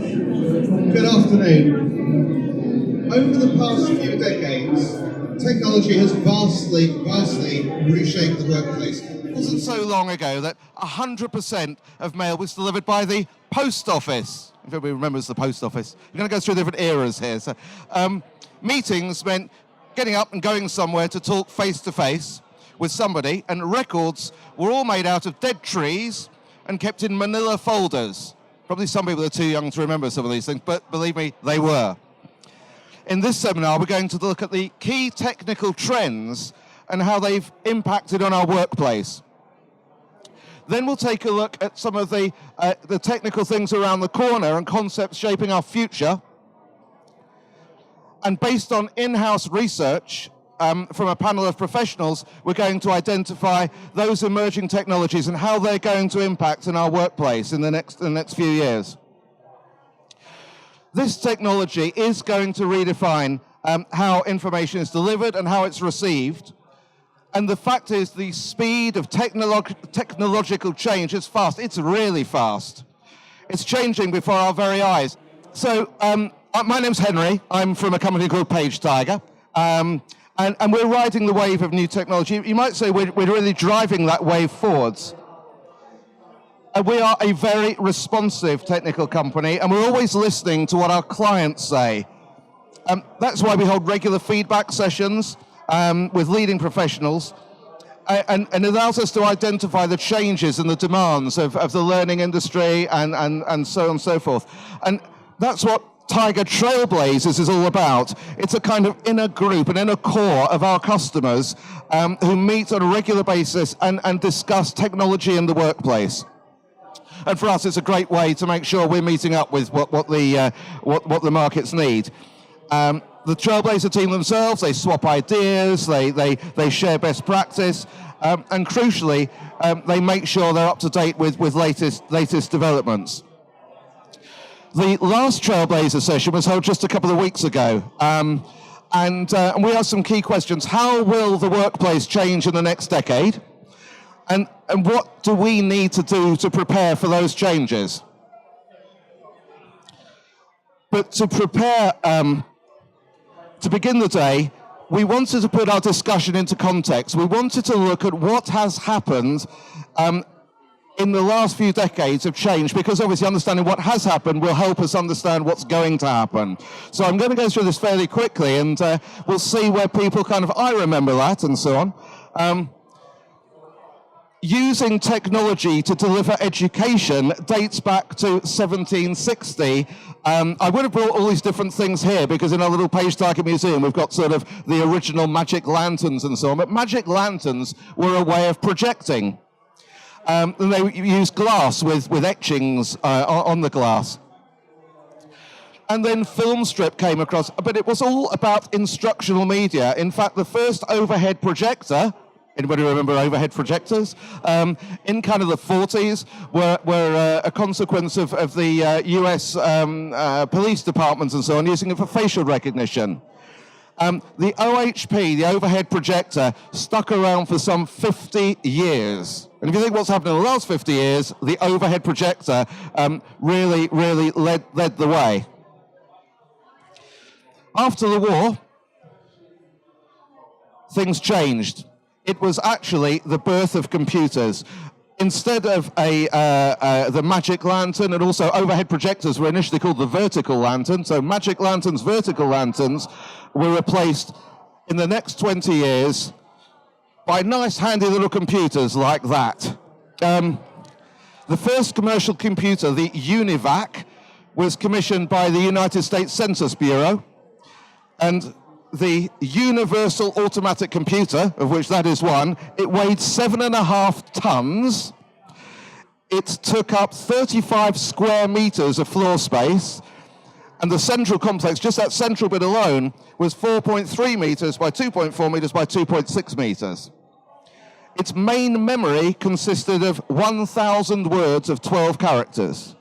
Good afternoon. Over the past few decades, technology has vastly reshaped the workplace. It wasn't so long ago that 100% of mail was delivered by the post office. If everybody remembers the post office. You're going to go through different eras here. So, meetings meant getting up and going somewhere to talk face-to-face with somebody, and records were all made out of dead trees and kept in manila folders. Probably some people are too young to remember some of these things, but believe me, they were. In this seminar, we're going to look at the key technical trends and how they've impacted on our workplace. Then we'll take a look at some of the technical things around the corner and concepts shaping our future. And based on in-house research from a panel of professionals, we're going to identify those emerging technologies and how they're going to impact in our workplace in the next few years. This technology is going to redefine how information is delivered and how it's received. And the fact is, the speed of technological change is fast. It's really fast. It's changing before our very eyes. So my name's Henry. I'm from a company called PageTiger. And we're riding the wave of new technology. You might say we're really driving that wave forwards. We are a very responsive technical company, and we're always listening to what our clients say. That's why we hold regular feedback sessions with leading professionals, and it allows us to identify the changes and the demands of the learning industry and so on and so forth. And that's what Tiger Trailblazers is all about. It's a kind of inner group, an inner core of our customers who meet on a regular basis and discuss technology in the workplace. And for us, it's a great way to make sure we're meeting up with what the markets need. The Trailblazer team themselves, they swap ideas, they share best practice, and crucially, they make sure they're up to date with latest developments. The last Trailblazer session was held just a couple of weeks ago, and we have some key questions. How will the workplace change in the next decade? And what do we need to do to prepare for those changes? But to prepare, to begin the day, we wanted to put our discussion into context. We wanted to look at what has happened in the last few decades of change, because obviously understanding what has happened will help us understand what's going to happen. So I'm going to go through this fairly quickly, and we'll see where people kind of, I remember that, and so on. Using technology to deliver education dates back to 1760. I would have brought all these different things here because in our little PageTiger museum we've got sort of the original magic lanterns and so on, but magic lanterns were a way of projecting. And they used glass with etchings on the glass. And then film strip came across, but it was all about instructional media. In fact, the first overhead projector, anybody remember overhead projectors? In kind of the 40s were a consequence of the US police departments and so on, using it for facial recognition. The OHP, the overhead projector, stuck around for some 50 years. And if you think what's happened in the last 50 years, the overhead projector really led the way. After the war, things changed. It was actually the birth of computers. Instead of the magic lantern, and also overhead projectors were initially called the vertical lantern, so magic lanterns, vertical lanterns were replaced in the next 20 years by nice handy little computers like that. The first commercial computer, the UNIVAC, was commissioned by the United States Census Bureau, and the Universal Automatic Computer, of which that is one, it weighed 7.5 tons. It took up 35 square meters of floor space, and the central complex, just that central bit alone, was 4.3 meters by 2.4 meters by 2.6 meters. Its main memory consisted of 1,000 words of 12 characters.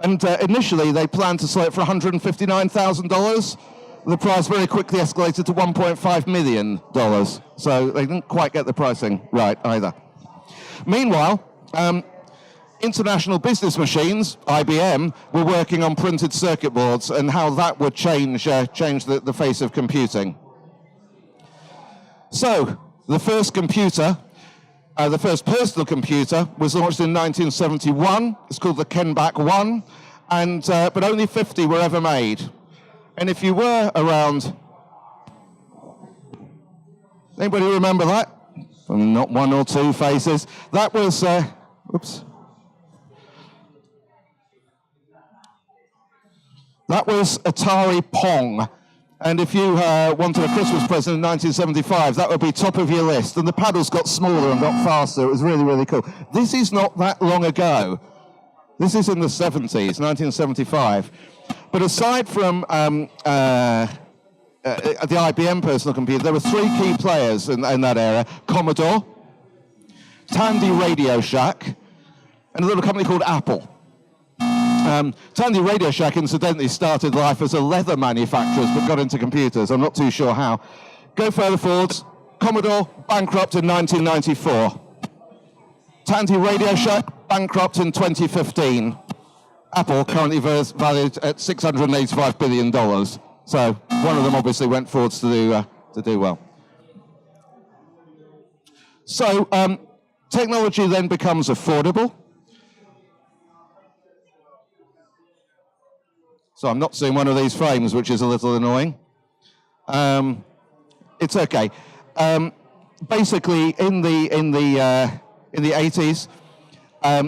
And initially, they planned to sell it for $159,000. The price very quickly escalated to $1.5 million. So they didn't quite get the pricing right either. Meanwhile, International Business Machines, IBM, were working on printed circuit boards and how that would change the face of computing. So, the first computer, the first personal computer, was launched in 1971. It's called the Kenbach 1, and but only 50 were ever made. And if you were around, anybody remember that? Not one or two faces. That was, oops. That was Atari Pong. And if you wanted a Christmas present in 1975, that would be top of your list. And the paddles got smaller and got faster. It was really, really cool. This is not that long ago. This is in the 70s, 1975. But aside from the IBM personal computer, there were three key players in that era: Commodore, Tandy Radio Shack, and a little company called Apple. Tandy Radio Shack incidentally started life as a leather manufacturer but got into computers. I'm not too sure how. Go further forwards. Commodore, bankrupt in 1994. Tandy Radio Shack, bankrupt in 2015. Apple, currently valued at $685 billion. So one of them obviously went forwards to do well. So technology then becomes affordable. So I'm not seeing one of these frames, which is a little annoying. It's okay. Basically, in the 80s,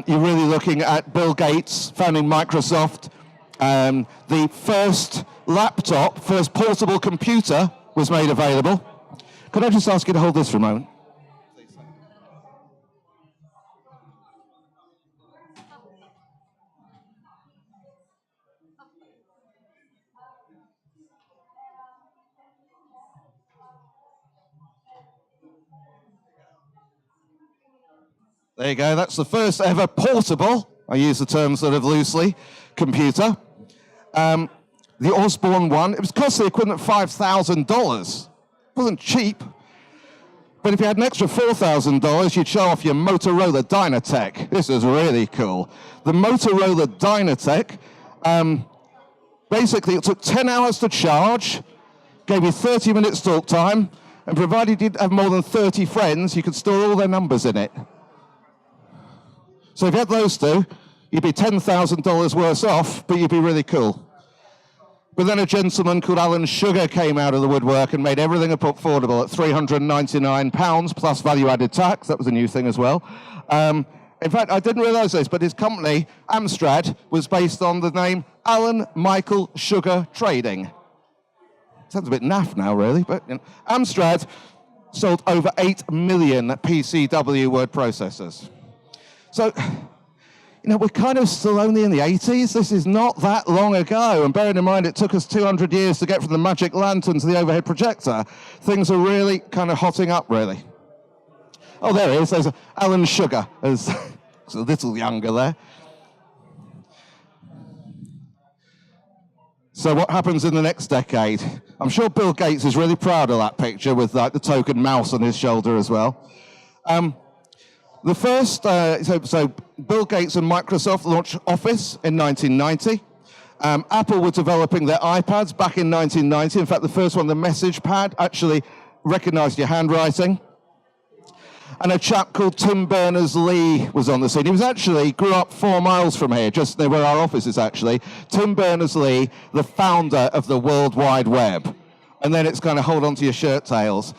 you're really looking at Bill Gates founding Microsoft. The first laptop, first portable computer was made available. Could I just ask you to hold this for a moment? There you go, that's the first ever portable, I use the term sort of loosely, computer. The Osborne one, it was cost the equivalent of $5,000. It wasn't cheap, but if you had an extra $4,000, you'd show off your Motorola Dynatec. This is really cool. The Motorola Dynatec, basically it took 10 hours to charge, gave you 30 minutes talk time, and provided you didn't have more than 30 friends, you could store all their numbers in it. So if you had those two, you'd be $10,000 worse off, but you'd be really cool. But then a gentleman called Alan Sugar came out of the woodwork and made everything affordable at £399 plus value-added tax. That was a new thing as well. In fact, I didn't realize this, but his company, Amstrad, was based on the name Alan Michael Sugar Trading. Sounds a bit naff now, really, but you know. Amstrad sold over 8 million PCW word processors. So, you know, we're kind of still only in the 80s. This is not that long ago. And bearing in mind it took us 200 years to get from the magic lantern to the overhead projector, things are really kind of hotting up, really. Oh, there he is. There's Alan Sugar. He's a little younger there. So what happens in the next decade? I'm sure Bill Gates is really proud of that picture with like the token mouse on his shoulder as well. The first, so Bill Gates and Microsoft launched Office in 1990. Apple were developing their iPads back in 1990. In fact, the first one, the message pad, actually recognized your handwriting. And a chap called Tim Berners-Lee was on the scene. He was actually, grew up 4 miles from here, just near where our office is actually. Tim Berners-Lee, the founder of the World Wide Web. And then it's kind of hold on to your shirt tails,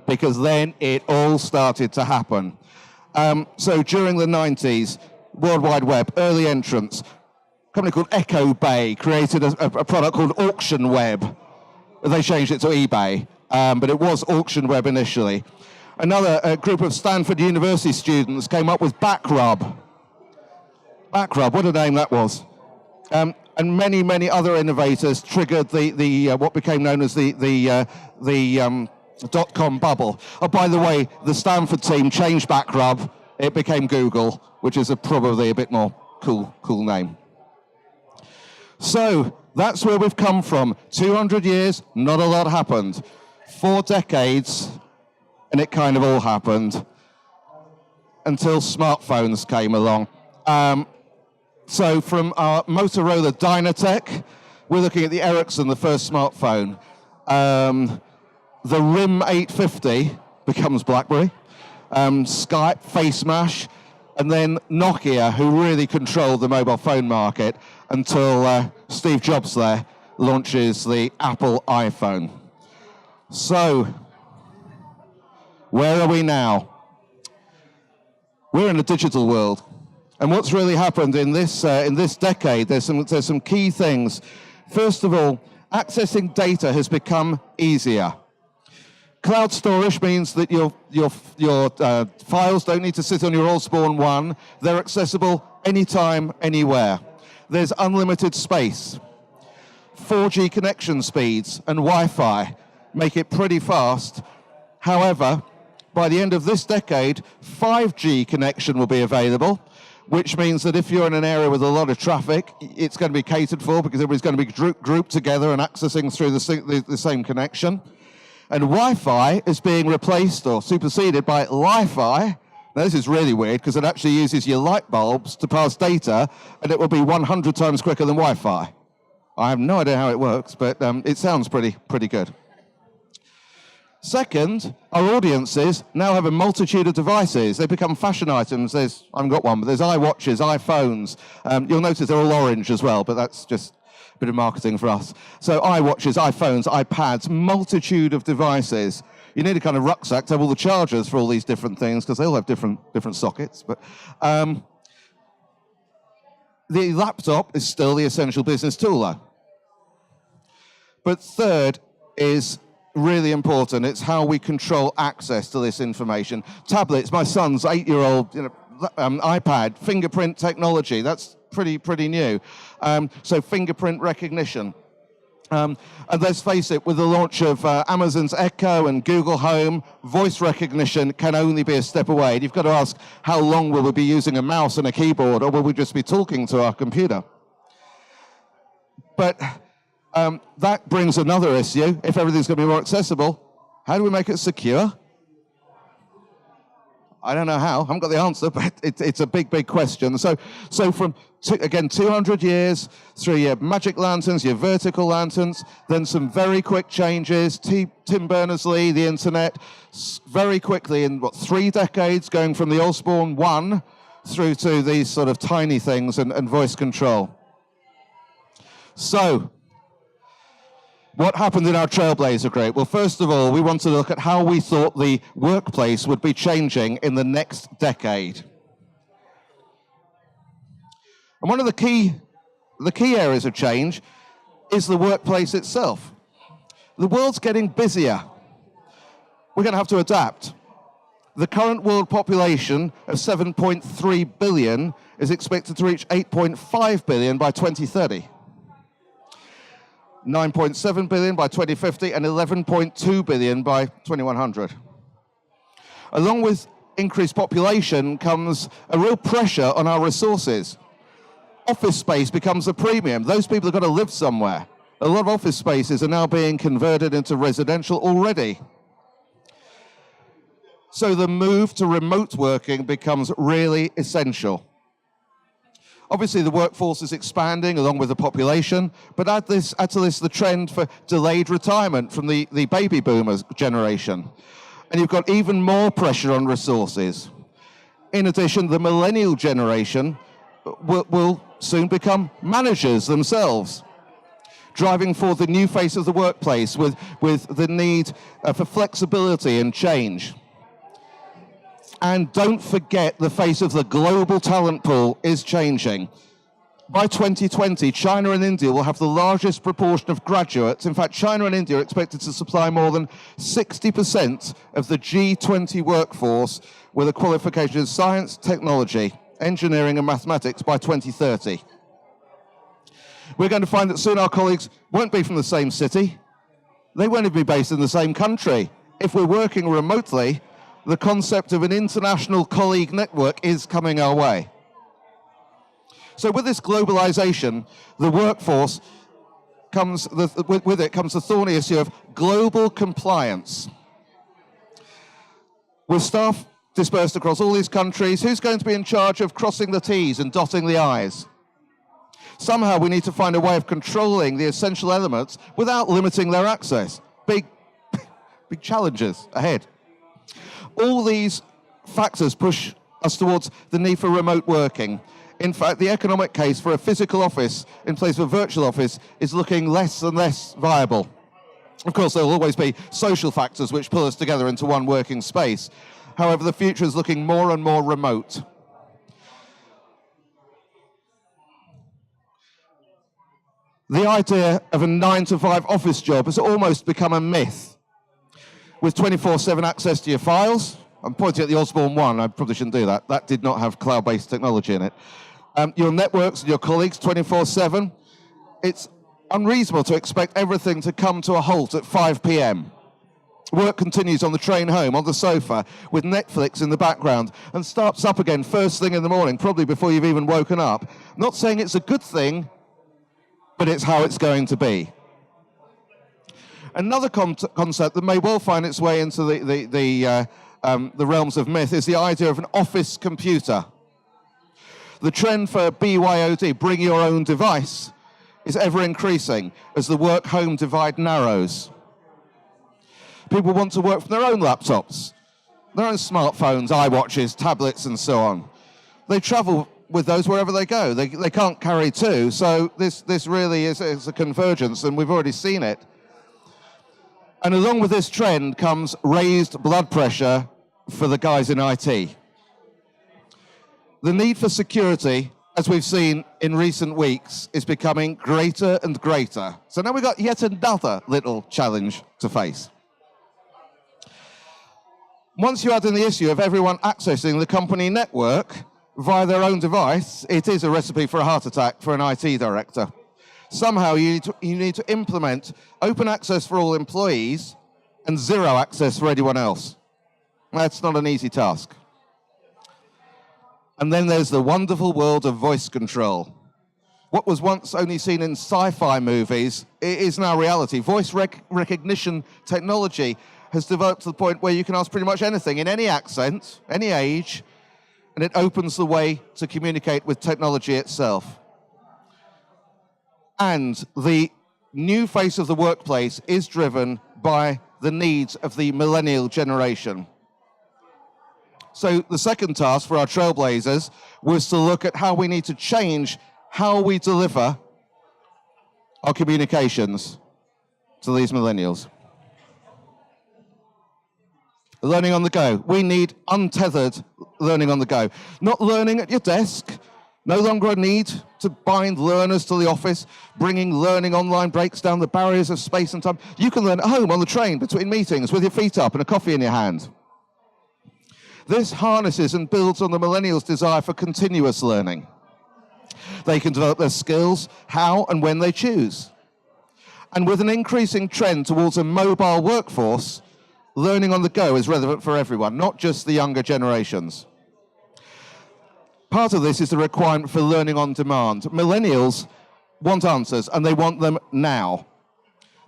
because then it all started to happen. So during the 90s, World Wide Web, early entrants, a company called Echo Bay created a product called Auction Web. They changed it to eBay, but it was Auction Web initially. Another group of Stanford University students came up with Backrub. Backrub, what a name that was. And many, many other innovators triggered the what became known as the dot-com bubble. Oh, by the way, the Stanford team changed Backrub. It became Google, which is probably a bit more cool name. So that's where we've come from. 200 years, not a lot happened. 4 decades, and it kind of all happened until smartphones came along. So from our Motorola Dynatech, we're looking at the Ericsson, the first smartphone. The RIM 850 becomes BlackBerry. Skype, FaceMash, and then Nokia, who really controlled the mobile phone market until Steve Jobs there launches the Apple iPhone. So, where are we now? We're in a digital world. And what's really happened in this decade, there's some key things. First of all, accessing data has become easier. Cloud storage means that your files don't need to sit on your Osborne One. They're accessible anytime, anywhere. There's unlimited space. 4G connection speeds and Wi-Fi make it pretty fast. However, by the end of this decade, 5G connection will be available, which means that if you're in an area with a lot of traffic, it's going to be catered for because everybody's going to be grouped together and accessing through the same connection. And Wi-Fi is being replaced or superseded by Li-Fi. Now, this is really weird because it actually uses your light bulbs to pass data, and it will be 100 times quicker than Wi-Fi. I have no idea how it works, but it sounds pretty good. Second, our audiences now have a multitude of devices. They become fashion items. I haven't got one, but there's iWatches, iPhones. You'll notice they're all orange as well, but that's just a bit of marketing for us. So iWatches, iPhones, iPads, multitude of devices. You need a kind of rucksack to have all the chargers for all these different things because they all have different sockets. But the laptop is still the essential business tool, though. But third is really important. It's how we control access to this information. Tablets, my son's 8-year-old iPad, fingerprint technology, that's pretty new. So fingerprint recognition. And let's face it, with the launch of Amazon's Echo and Google Home, voice recognition can only be a step away. And you've got to ask, how long will we be using a mouse and a keyboard, or will we just be talking to our computer? But that brings another issue. If everything's going to be more accessible, how do we make it secure? I don't know how. I haven't got the answer, but it's a big question. So from, again, 200 years through your magic lanterns, your vertical lanterns, then some very quick changes. Tim Berners-Lee, the internet, very quickly in, 3 decades, going from the Osborne One through to these sort of tiny things and voice control. So, what happened in our Trailblazer group? Well, first of all, we wanted to look at how we thought the workplace would be changing in the next decade. And one of the key areas of change is the workplace itself. The world's getting busier. We're going to have to adapt. The current world population of 7.3 billion is expected to reach 8.5 billion by 2030. 9.7 billion by 2050 and 11.2 billion by 2100. Along with increased population comes a real pressure on our resources. Office space becomes a premium. Those people have got to live somewhere. A lot of office spaces are now being converted into residential already. So the move to remote working becomes really essential. Obviously, the workforce is expanding along with the population, but add to this the trend for delayed retirement from the baby boomers generation. And you've got even more pressure on resources. In addition, the millennial generation will soon become managers themselves, driving forward the new face of the workplace with the need for flexibility and change. And don't forget, the face of the global talent pool is changing. By 2020, China and India will have the largest proportion of graduates. In fact, China and India are expected to supply more than 60% of the G20 workforce with a qualification in science, technology, engineering, and mathematics by 2030. We're going to find that soon our colleagues won't be from the same city. They won't even be based in the same country. If we're working remotely, the concept of an international colleague network is coming our way. So with this globalization, the workforce comes, with it comes the thorny issue of global compliance. With staff dispersed across all these countries. Who's going to be in charge of crossing the T's and dotting the I's? Somehow we need to find a way of controlling the essential elements without limiting their access. Big challenges ahead. All these factors push us towards the need for remote working. In fact, the economic case for a physical office in place of a virtual office is looking less and less viable. Of course, there will always be social factors which pull us together into one working space. However, the future is looking more and more remote. The idea of a 9-to-5 office job has almost become a myth. With 24/7 access to your files, I'm pointing at the Osborne one, I probably shouldn't do that. That did not have cloud-based technology in it. Your networks and your colleagues 24/7, it's unreasonable to expect everything to come to a halt at 5 p.m. Work continues on the train home, on the sofa, with Netflix in the background, and starts up again first thing in the morning, probably before you've even woken up. Not saying it's a good thing, but it's how it's going to be. Another concept that may well find its way into the realms of myth is the idea of an office computer. The trend for BYOD, bring your own device, is ever increasing as the work-home divide narrows. People want to work from their own laptops, their own smartphones, iWatches, tablets, and so on. They travel with those wherever they go. They can't carry two, so this really is a convergence, and we've already seen it. And along with this trend comes raised blood pressure for the guys in IT. The need for security, as we've seen in recent weeks, is becoming greater and greater. So now we've got yet another little challenge to face. Once you add in the issue of everyone accessing the company network via their own device, it is a recipe for a heart attack for an IT director. Somehow you need to implement open access for all employees and zero access for anyone else. That's not an easy task. And then there's the wonderful world of voice control. What was once only seen in sci-fi movies is now reality. Voice recognition technology has developed to the point where you can ask pretty much anything in any accent, any age, and it opens the way to communicate with technology itself. And the new face of the workplace is driven by the needs of the millennial generation. So the second task for our Trailblazers was to look at how we need to change how we deliver our communications to these millennials. Learning on the go. We need untethered learning on the go. Not learning at your desk. No longer a need to bind learners to the office. Bringing learning online breaks down the barriers of space and time. You can learn at home, on the train, between meetings, with your feet up and a coffee in your hand. This harnesses and builds on the millennials' desire for continuous learning. They can develop their skills how and when they choose. And with an increasing trend towards a mobile workforce, learning on the go is relevant for everyone, not just the younger generations. Part of this is the requirement for learning on demand. Millennials want answers, and they want them now.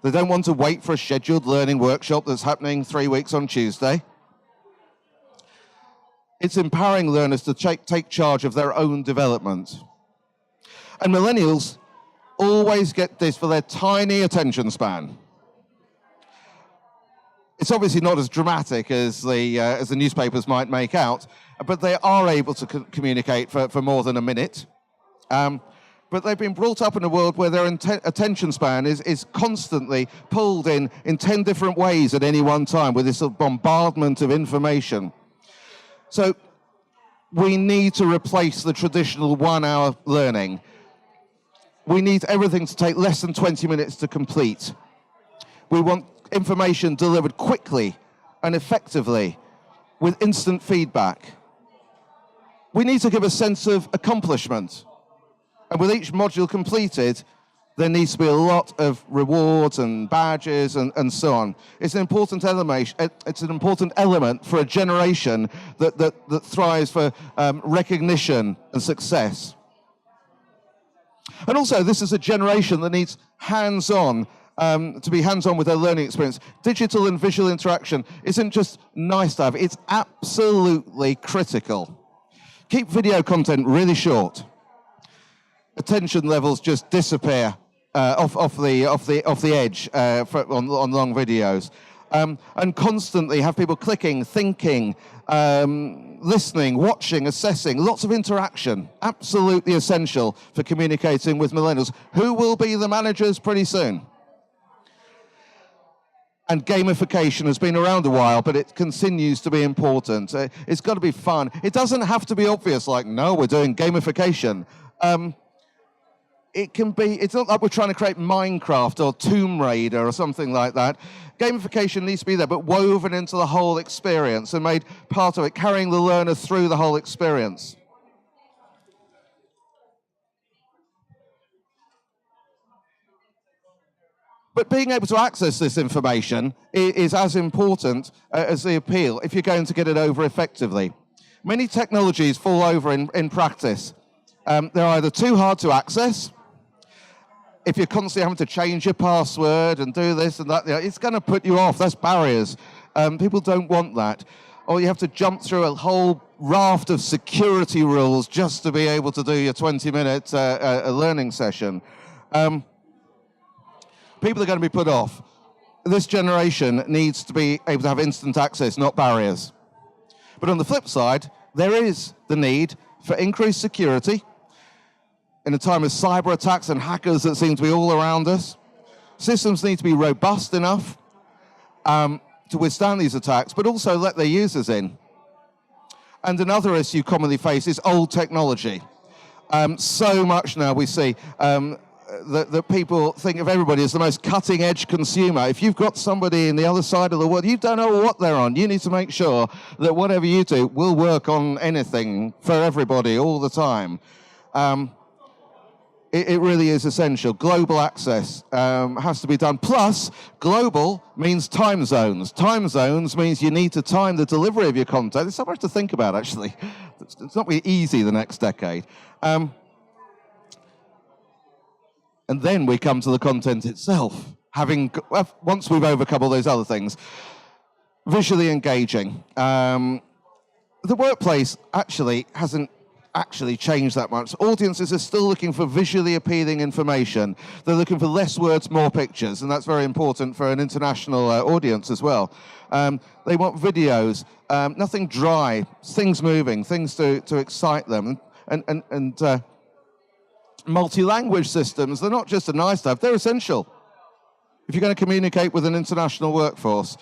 They don't want to wait for a scheduled learning workshop that's happening 3 weeks on Tuesday. It's empowering learners to take charge of their own development. And millennials always get this for their tiny attention span. It's obviously not as dramatic as the newspapers might make out, but they are able to communicate for more than a minute. But they've been brought up in a world where their attention span is constantly pulled in 10 different ways at any one time with this sort of bombardment of information. So we need to replace the traditional 1 hour learning. We need everything to take less than 20 minutes to complete. We want information delivered quickly and effectively with instant feedback. We need to give a sense of accomplishment. And with each module completed, there needs to be a lot of rewards and badges and so on. It's an important element. It's an important element for a generation that thrives for recognition and success. And also, this is a generation that needs hands-on to be hands-on with their learning experience. Digital and visual interaction isn't just nice to have, it's absolutely critical. Keep video content really short. Attention levels just disappear off the edge on long videos. And constantly have people clicking, thinking, listening, watching, assessing, lots of interaction. Absolutely essential for communicating with millennials, who will be the managers pretty soon. And gamification has been around a while, but it continues to be important. It's got to be fun. It doesn't have to be obvious, like, no, we're doing gamification. It can be, it's not like we're trying to create Minecraft or Tomb Raider or something like that. Gamification needs to be there, but woven into the whole experience and made part of it, carrying the learner through the whole experience. But being able to access this information is as important as the appeal if you're going to get it over effectively. Many technologies fall over in practice. They're either too hard to access. If you're constantly having to change your password and do this and that, it's going to put you off. That's barriers. People don't want that. Or you have to jump through a whole raft of security rules just to be able to do your 20-minute learning session. People are going to be put off. This generation needs to be able to have instant access, not barriers. But on the flip side, there is the need for increased security. In a time of cyber attacks and hackers that seem to be all around us, systems need to be robust enough to withstand these attacks, but also let their users in. And another issue commonly faced is old technology. So much now we see that people think of everybody as the most cutting-edge consumer. If you've got somebody in the other side of the world, you don't know what they're on. You need to make sure that whatever you do will work on anything for everybody all the time. It really is essential. Global access has to be done. Plus, global means time zones. Time zones means you need to time the delivery of your content. It's so much to think about, actually. It's not going to be easy the next decade. And then we come to the content itself. Once we've overcome all those other things, visually engaging. The workplace actually hasn't changed that much. Audiences are still looking for visually appealing information. They're looking for less words, more pictures, and that's very important for an international audience as well. They want videos, nothing dry, things moving, things to excite them, and multi-language systems. They're not just a nice to have, they're essential if you're going to communicate with an international workforce.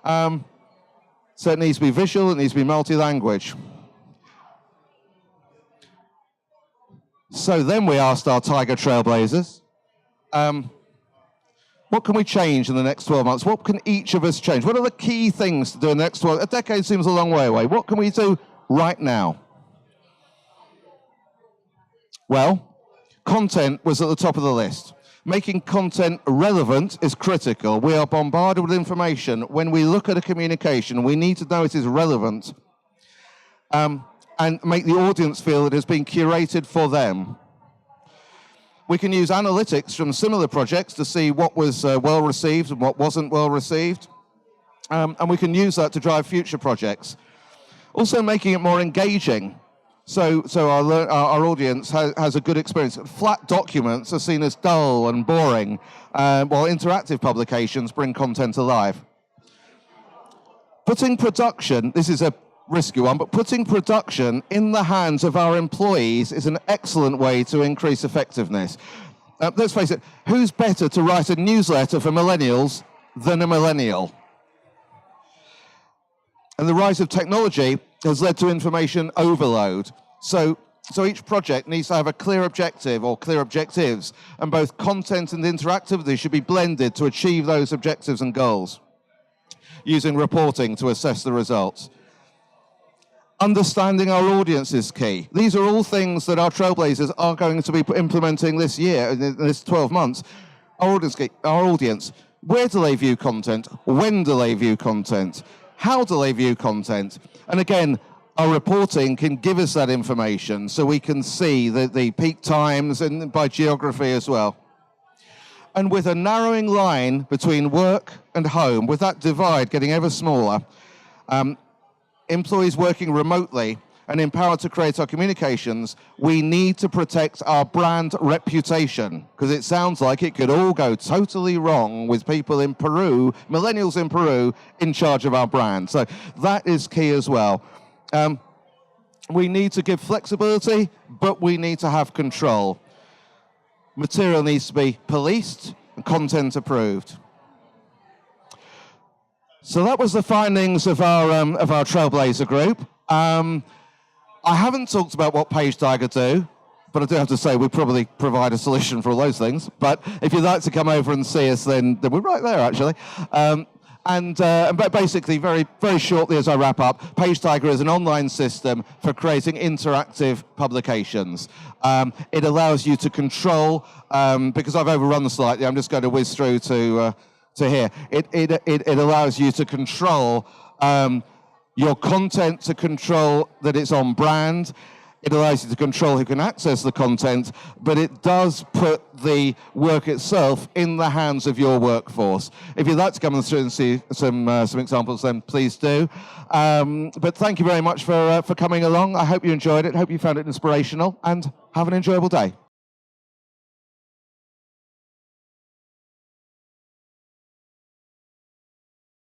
So it needs to be visual, it needs to be multi-language. So then we asked our Tiger Trailblazers, what can we change in the next 12 months? What can each of us change? What are the key things to do in the next 12 months? A decade seems a long way away. What can we do right now? Well, content was at the top of the list. Making content relevant is critical. We are bombarded with information. When we look at a communication, we need to know it is relevant. And make the audience feel it has been curated for them. We can use analytics from similar projects to see what was well received and what wasn't well received. And we can use that to drive future projects. Also making it more engaging. So our audience has a good experience. Flat documents are seen as dull and boring, while interactive publications bring content alive. Putting production, this is a risky one, but putting production in the hands of our employees is an excellent way to increase effectiveness. Let's face it, who's better to write a newsletter for millennials than a millennial? And the rise of technology has led to information overload. So each project needs to have a clear objective or clear objectives, and both content and interactivity should be blended to achieve those objectives and goals, using reporting to assess the results. Understanding our audience is key. These are all things that our Trailblazers are going to be implementing this year, in this 12 months. Our audience, where do they view content? When do they view content? How do they view content? And again, our reporting can give us that information so we can see the peak times and by geography as well. And with a narrowing line between work and home, with that divide getting ever smaller, employees working remotely and empowered to create our communications, we need to protect our brand reputation, because it sounds like it could all go totally wrong with people in Peru, millennials in Peru, in charge of our brand. So that is key as well. We need to give flexibility, but we need to have control. Material needs to be policed and content approved. So that was the findings of our Trailblazer group. I haven't talked about what PageTiger do, but I do have to say we probably provide a solution for all those things. But if you'd like to come over and see us, then we're right there, actually. But basically, very, very shortly as I wrap up, PageTiger is an online system for creating interactive publications. It allows you to control, because I've overrun the slightly, I'm just going to whiz through to here. It allows you to control your content, to control that it's on brand. It allows you to control who can access the content, but it does put the work itself in the hands of your workforce. If you'd like to come through and see some examples, then please do. But thank you very much for coming along. I hope you enjoyed it. Hope you found it inspirational, and have an enjoyable day.